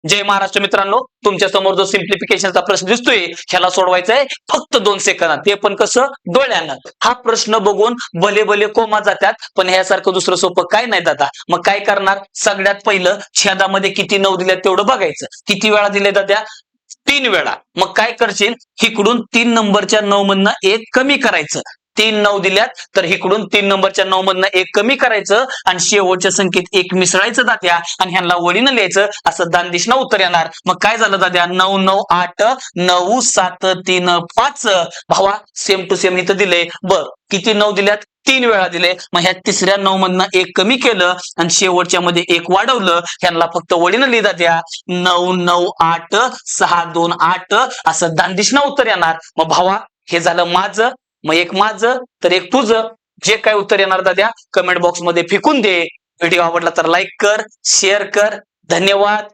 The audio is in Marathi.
जय महाराष्ट्र मित्रांनो, तुमच्या समोर जो सिम्प्लिफिकेशनचा प्रश्न दिसतोय ह्याला सोडवायचा आहे फक्त 2 सेकंदात, ते पण कसं, डोळ्यानं. हा प्रश्न बघून भले भले कोमा जातात, पण ह्यासारखं दुसरं सोपं काय नाही दादा. मग काय करणार, सगळ्यात पहिलं छेदामध्ये किती 9 दिले तेवढं बघायचं. किती वेळा दिले दादा, 3 वेळा. मग काय करशील, इकडून 3 नंबरच्या 9 मधनं 1 कमी करायचं. 3 9 दिल्यात तर इकडून 3 नंबरच्या 9 मधनं 1 कमी करायचं आणि शेवटच्या संख्येत 1 मिसळायचं दाद्या आणि ह्यांना वळीनं लिहायचं. असं दान दिशना उत्तर येणार. मग काय झालं दाद्या, 9 9 8 9 7 3 5. भावा सेम टू सेम इथं दिले. बर, किती 9 दिल्यात, 3 वेळा दिले. मग ह्या तिसऱ्या 9 मधनं 1 कमी केलं आणि शेवटच्या मध्ये 1 वाढवलं. ह्यांना फक्त वळीनं लिहिता द्या. 9 9 8 6 2 8 असं दान दिशना उत्तर येणार. मग भावा हे झालं माझं, मग एक माझं तर एक तुझं. जे काय उत्तर येणार दाद्या कमेंट बॉक्स मध्ये फेकून दे. व्हिडिओ आवडला तर लाईक कर, शेअर कर. धन्यवाद.